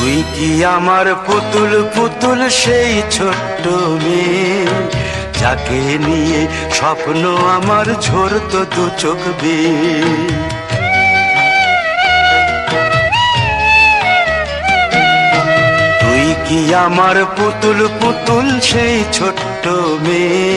তুই কি আমার পুতুল পুতুল সেই ছোট্ট মেয়ে, যাকে নিয়ে স্বপ্ন আমার ঝরতো দু চোখ বেয়ে। তুই কি আমার পুতুল পুতুল সেই ছোট্ট মেয়ে,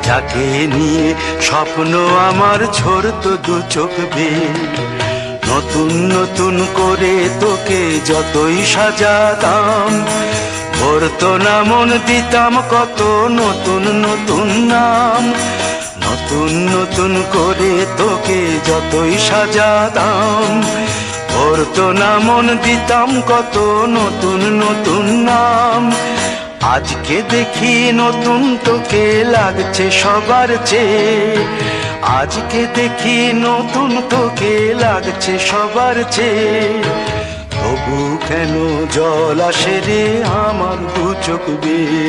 যাকে নিয়ে স্বপ্ন আমার ঝরতো দু চোখ বেয়ে। নতুন নতুন করে তোকে যতই সাজাতাম, ভরতো না মন দিতাম কত নতুন নতুন নাম। নতুন নতুন করে তোকে যতই সাজাতাম, ভরতো না মন দিতাম কত নতুন নতুন নাম। আজকে দেখি নতুন তোকে লাগছে সবার চেয়ে, আজকে দেখি নতুন তোকে লাগছে সবার চেয়ে। তবু কেন জল আসে রে আমার দু চোখ বেয়ে,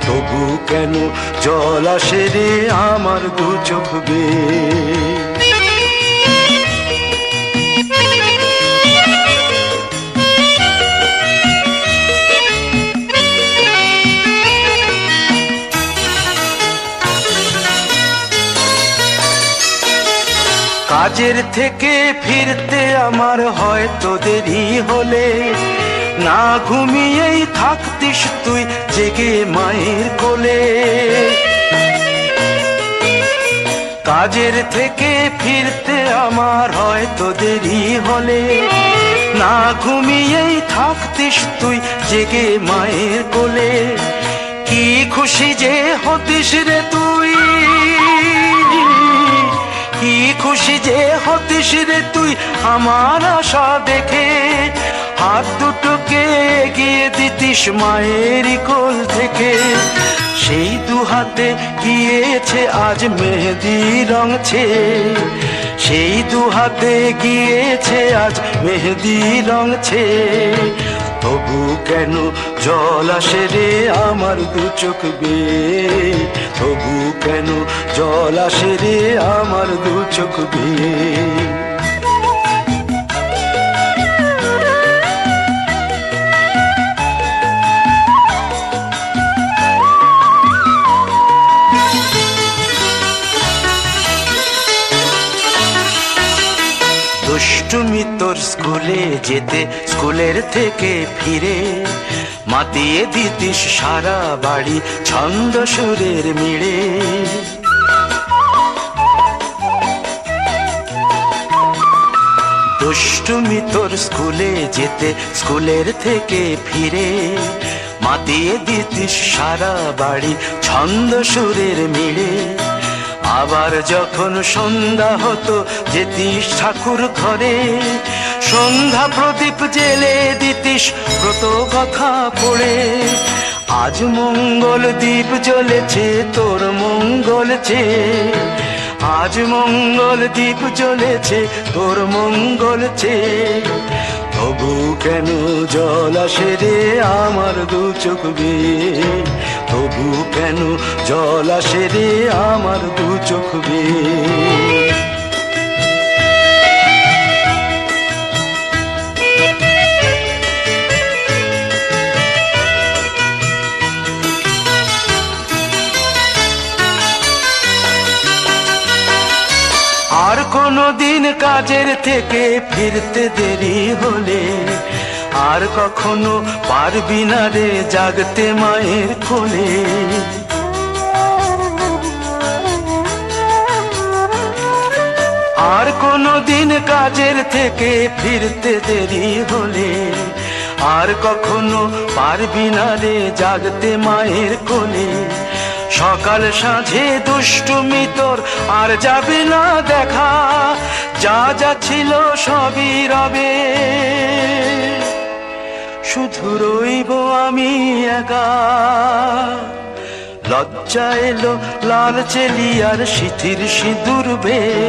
তবু কেন জল আসে রে আমার দু চোখ বেয়ে। কাজের থেকে ফিরতে আমার হয়তো দেরি হলে, না ঘুমিয়েই থাকতিস তুই জেগে মায়ের কোলে। কাজের থেকে ফিরতে আমার হয়তো দেরি হলে, না ঘুমিয়েই থাকতিস তুই জেগে মায়ের কোলে। কি খুশি যে হতিস রে তুই, কি খুশি যে হতিস রে তুই আমার আশা দেখে। হাত দুটোকে এগিয়ে দিতিস মায়ের কোল থেকে, সেই দু হাতে গিয়েছে আজ মেহেদি রং ছেয়ে। সেই দু হাতে গিয়েছে আজ মেহেদি রং ছেয়ে। তবু কেন জল আসে রে আমার দু চোখ বেয়ে, তবু কেন জল আসে রে আমার দু চোখ বেয়ে। দুষ্টুমি তোর স্কুলে যেতে, স্কুলের থেকে ফিরে মাতিয়ে দিতিস সারা বাড়ি ছন্দ সুরের মিড়ে। দুষ্টুমি তোর স্কুলে যেতে, স্কুলের থেকে ফিরে মাতিয়ে দিতিস সারা বাড়ি ছন্দ সুরের মিড়ে। আবার যখন সন্ধ্যা হতো যেতিস ঠাকুর ঘরে, সন্ধ্যা প্রদীপ জেলে দিতিস ব্রত কথা পড়ে। আজ মঙ্গল দ্বীপ জ্বলেছে তোর মঙ্গল চেয়ে, আজ মঙ্গল দ্বীপ জ্বলেছে তোর মঙ্গল চেয়ে। তবু কেন জল আসে রে আমার দু চোখ বেয়ে, তবু কেন জল আসে রে আমার দু চোখ বেয়ে। আর কোনো দিন কাজের থেকে ফিরতে দেরি হলে, আর কখনো পারবি না রে জাগতে মায়ের কোলে। আর কোনো দিন কাজের থেকে ফিরতে দেরি হলে, আর কখনো পারবি না রে জাগতে মায়ের কোলে। সকাল সাঁঝে দুষ্টুমি তোর আর যাবে না দেখা, যা যা ছিল সবই রবে, শুধু রইব আমি একা। লজ্জা এলো লাল চেলিয়ার সিথির সিঁদুর বেয়ে,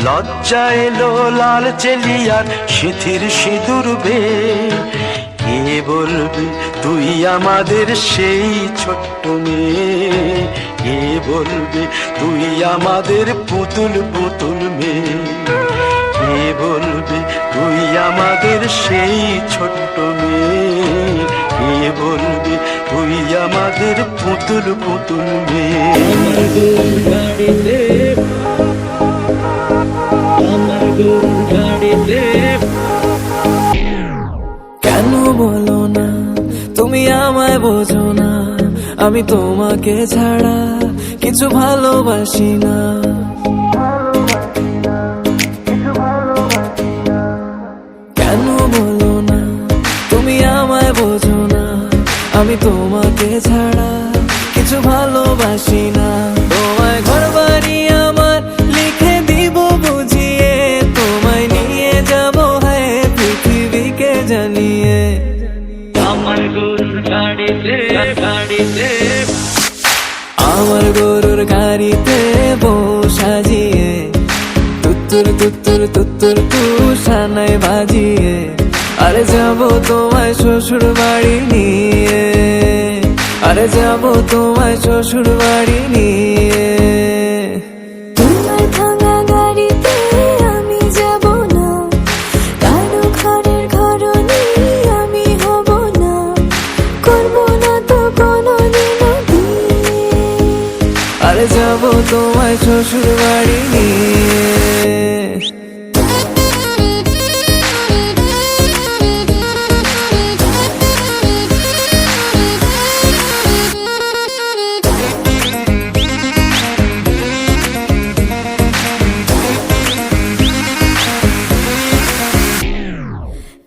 লজ্জা এলো লাল চেলিয়ার সিথির সিঁদুর বেয়ে। কে বলবে তুই আমাদের সেই ছোট্ট মেয়ে, কে বলবে তুই আমাদের পুতুল পুতুল মেয়ে, কে বলবে তুই আমাদের সেই ছোট্ট পুতুল পুতুল মেয়ে। আমার গরুর গাড়িতে, আমার গরুর গাড়িতে। কেন বলো না তুমি আমায় বোঝো না, আমি তোমাকে ছাড়া কিছু ভালোবাসি না। কেন বলো না তুমি আমায় বোঝো না, আমি তোমাকে ছাড়া কিছু ভালোবাসি না। তোমায় ঘর বাড়ি আমার লিখে দিব বুঝিয়ে, তোমায় নিয়ে যাব হ্যাঁ পৃথিবীকে জানিয়ে। আমার গরুর গাড়িতে, গাড়িতে, আমার গরুর গাড়িতে বউ সাজিয়ে, তুত্তুর তুত্তুর তুত্তুর তু সানাই বাজিয়ে, আরে যাবো তোমায় শ্বশুর বাড়ি নিয়ে, আরে যাবো তোমায় শ্বশুর বাড়ি নিয়ে। তোমার ভাঙা গাড়িতে আমি যাব না, কারো ঘরের ঘরনি আমি হব না, করব না তো কোনোদিনও বিয়ে। আরে যাবো তোমায় শ্বশুর বাড়ি নিয়ে।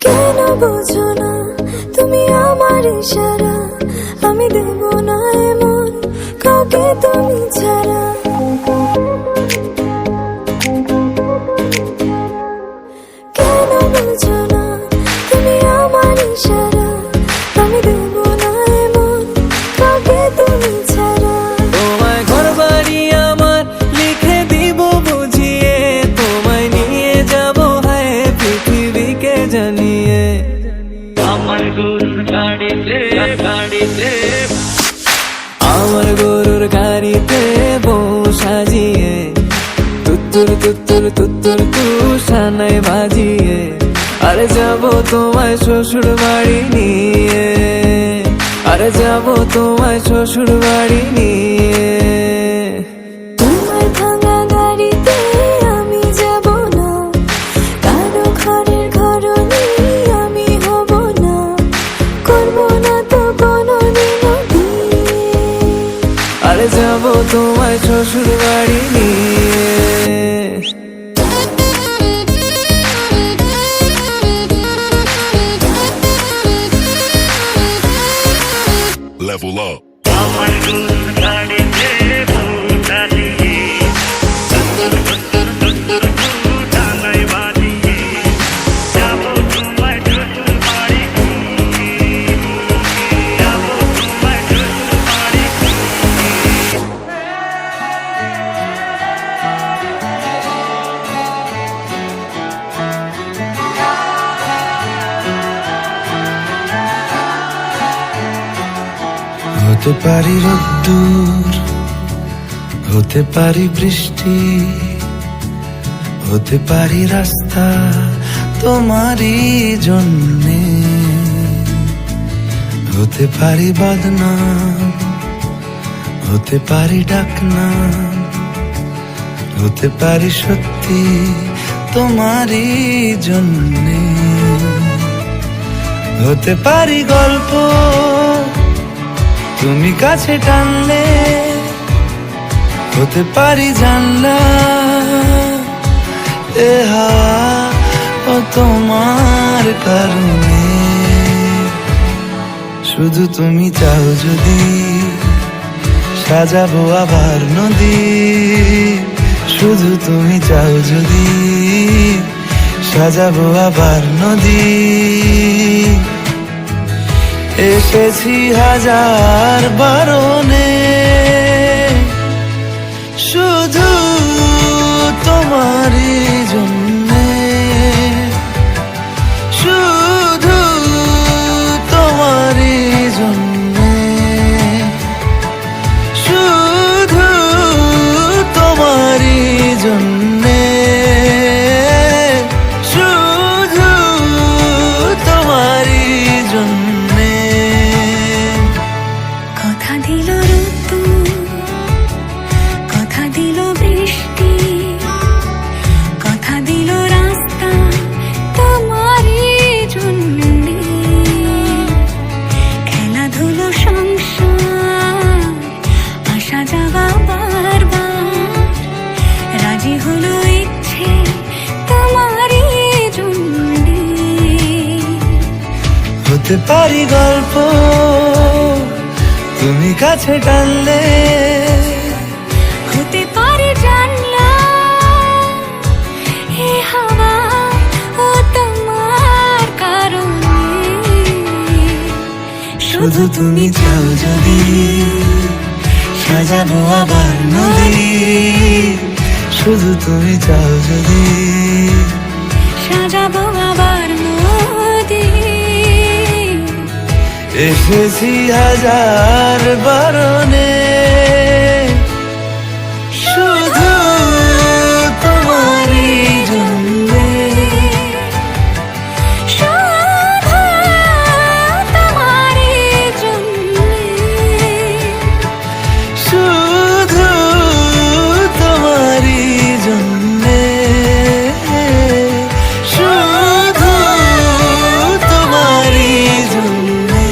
কেন বোঝো না তুমি আমার ইশারা, আমি দেব না এমন কাউকে তুমি ছাড়া। কেন বোঝো না তুমি আমার ইশারা, আমি দেব না এমন কাউকে তুমি ছাড়া। তোমায় ঘর বাড়ি আমার লিখে দিব বুঝিয়ে, তোমায় নিয়ে যাব হ্যাঁ পৃথিবীকে জানিয়ে। আমার গরুর গাড়িতে, গাড়িতে, আমার গরুর গাড়িতে বউ সাজিয়ে, তুত্তুর তুত্তুর তুত্তুর তু সানাই বাজিয়ে, আরে যাবো তোমায় শ্বশুর বাড়ি নিয়ে, আরে যাবো তোমায় শ্বশুর বাড়ি নিয়ে। তোমার ভাঙা গাড়িতে আমি যাব না, কারো ঘরের ঘরনি আমি হব না, করব না তো কোনোদিনও বিয়ে। আরে যাবো তোমায় শ্বশুর বাড়ি নিয়ে। Level up. আমার গরুর গাড়িতে বউ সাজিয়ে, তুত্তুর তুত্তুর তুত্তুর তু সানাই বাজিয়ে, যাবো তোমায় শ্বশুর বাড়ি নিয়ে, যাবো তোমায় শ্বশুর বাড়ি নিয়ে। হতে পারি রোদ্দুর, হতে পারি বৃষ্টি, হতে পারি রাস্তা তোমারই জন্যে, হতে পারি বদনাম, হতে পারি ডাকনাম, হতে পারি সত্যি তোমারই জন্যে, হতে পারি গল্প তুমি কাছে টানলে, হতে পারি জানলা এ হাওয়া ও তোমার কারণে। শুধু তুমি চাও যদি সাজাবো আবার নদী, শুধু তুমি চাও যদি সাজাবো আবার নদী। এসেছি হাজার বারণে, শুধু তোমারই জন্যে, শুধু তোমারই জন্যে, শুধু তোমারই জন্যে, শুধু তোমারই জন্যে। কথা দিল হতে পারি গল্প তুমি কাছে টানলে, হতে পারে জানলা হে হাওয়া ও তোমার কারণে। শুধু তুমি চাও যদি সাজাবো আবার নদী, শুধু তুমি চাও যদি সাজাবো আবার নদী। এসেছি হাজার বারণে, শুধু তোমারই জন্যে, শুধু তোমারই জন্যে। শুধু তোমারই জন্যে, শুধু তোমারই জন্যে।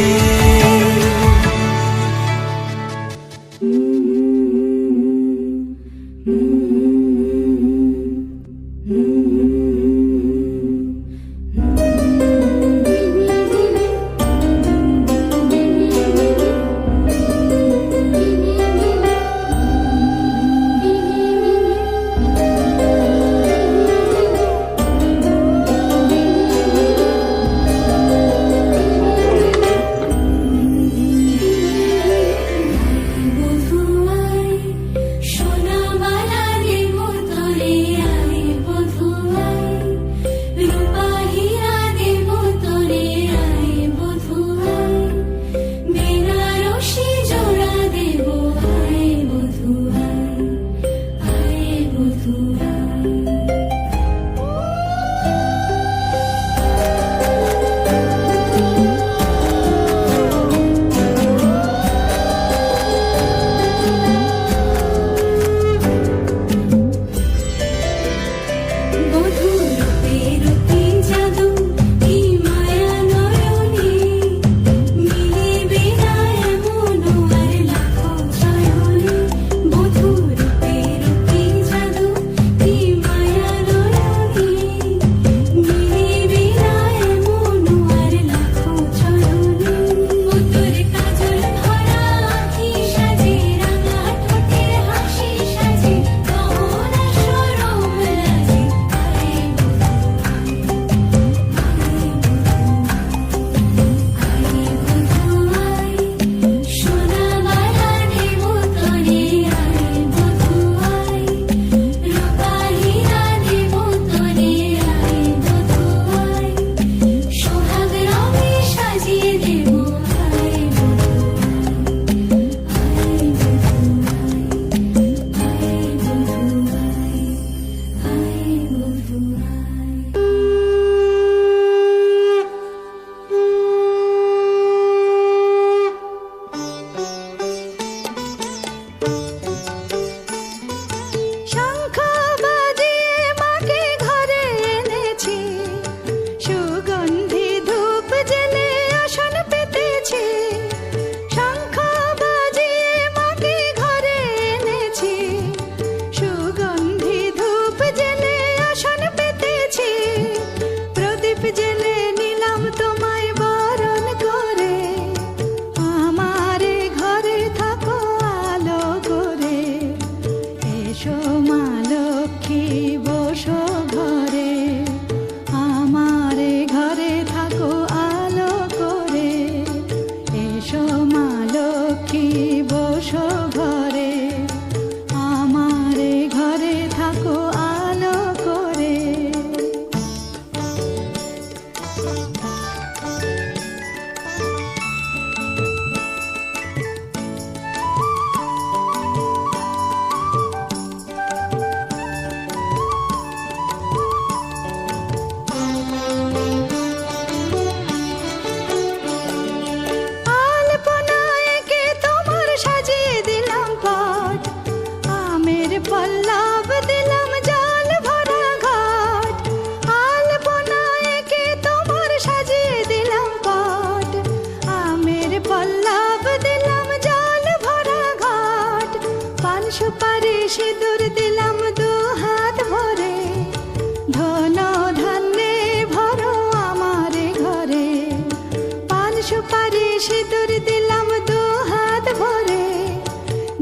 সিঁদুর দিলাম দু হাত ভরে,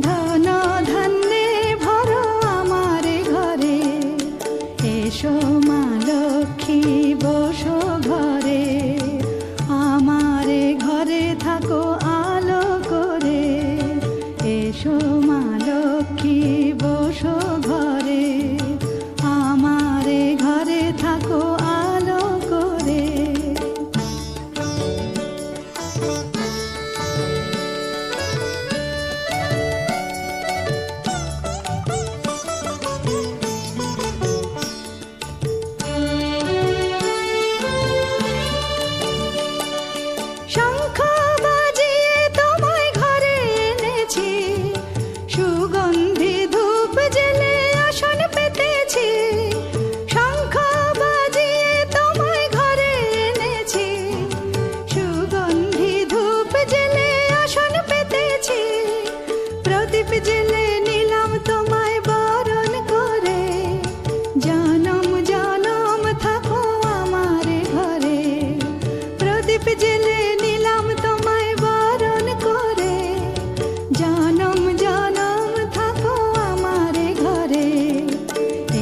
ধন ধান্যে ভরো আমার ঘরে। এসো মা লক্ষ্মী বসো ঘরে, আমার ঘরে থাকো আলো করে। এসো মা লক্ষ্মী বসো ঘরে, আমার ঘরে থাকো আলো করে। শঙ্খ বাজিয়ে তোমায় ঘরে এনেছি, সুগন্ধি ধূপ জেলে আসন পেতেছি। শঙ্খ বাজিয়ে তোমায় ঘরে এনেছি, সুগন্ধি ধূপ জেলে আসন পেতেছি। প্রদীপ জেলে নিলাম তোমায় বরণ করে, জনম জনম থাকো আমার ঘরে। প্রদীপ জেলে নিলাম তোমায় বরণ করে, জনম জনম থাকো আমার ঘরে।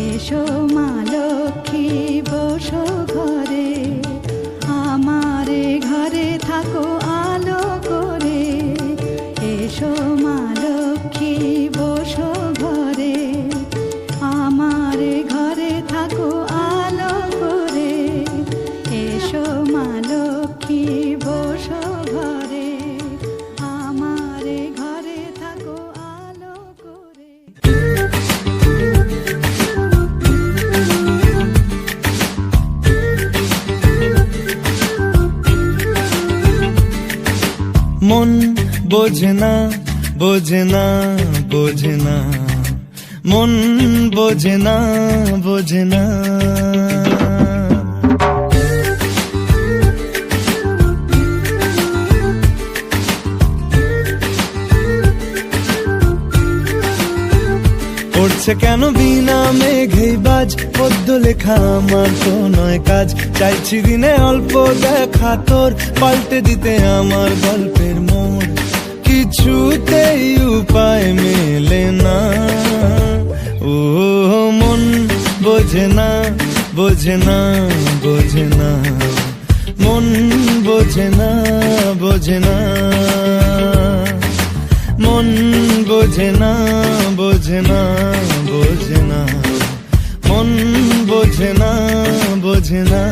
এসো মা লক্ষ্মী বসো ঘরে, আমার ঘরে থাকো আলো করে। এসো মা লক্ষ্মী বসো ঘরে, আমার ঘরে থাকো আলো করে। এসো মা লক্ষ্মী বসো ঘরে, আমার ঘরে থাকো আলো করে। মন বোঝে না বোঝে না বোঝে না, মন বোঝে না বোঝে না। পড়ছে কেন বিনা মেঘেই বাজ, পদ্য লেখা আমার তো নয় কাজ। চাইছি দিনে অল্প দেখা তোর, পাল্টে দিতে আমার গল্পের মোড়। কিছুতেই উপায় মেলে না, ও মন বোঝে না বোঝে না বোঝে না, মন বোঝে না বোঝে না, মন বোঝে না বোঝে না বোঝে না, মন বোঝে না বোঝে না।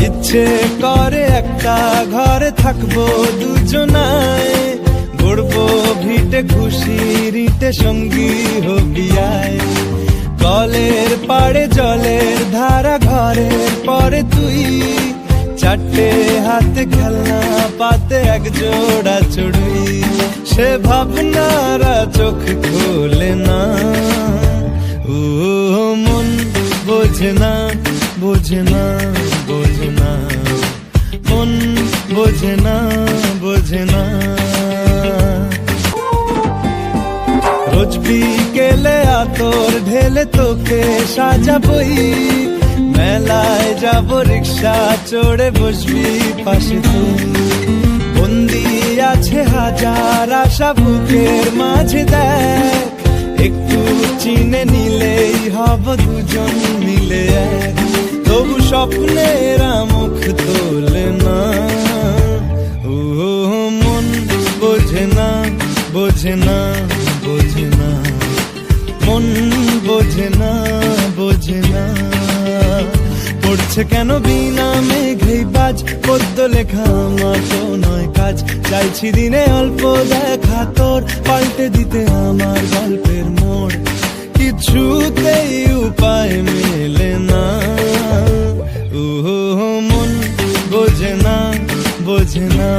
ইচ্ছে করে একটা ঘরে থাকবো দুজনায়, গড়বো ভিটে খুশির ইটে সঙ্গী হবি আয়। কলের পাড়ে জলের ধারা ঘরের পরে তুই, চারটে হাতে খেলনা পাতে এক জোড়া চড়ুই। সে ভাবনারা চোখ খোলে না, ও মন বোঝে না বোঝে না বোঝে না, মন বোঝে না বোঝে না। রোজ বিকেলে আতর ঢেলে তোকে সাজাবই, মেলায় যাব রিক্সা চড়ে বসবি পাশে তুই। বন্দি আছে হাজার আশা বুকের মাঝে, দেখ একটু চিনে নিলেই হব দুজন মিলে এক। তবু স্বপ্নেরা মুখ তোলে না, ও মন বোঝে না বোঝে না বোঝে না, মন বোঝে না বোঝে না। পড়ছে কেন বিনা মেঘেই বাজ, পদ্য লেখা আমার তো নয় কাজ। চাইছি দিনে অল্প দেখা তোর, পাল্টে দিতে আমার গল্পের মোড়। কিছুতেই উপায় মেলে না, ও মন বোঝে না বোঝে না।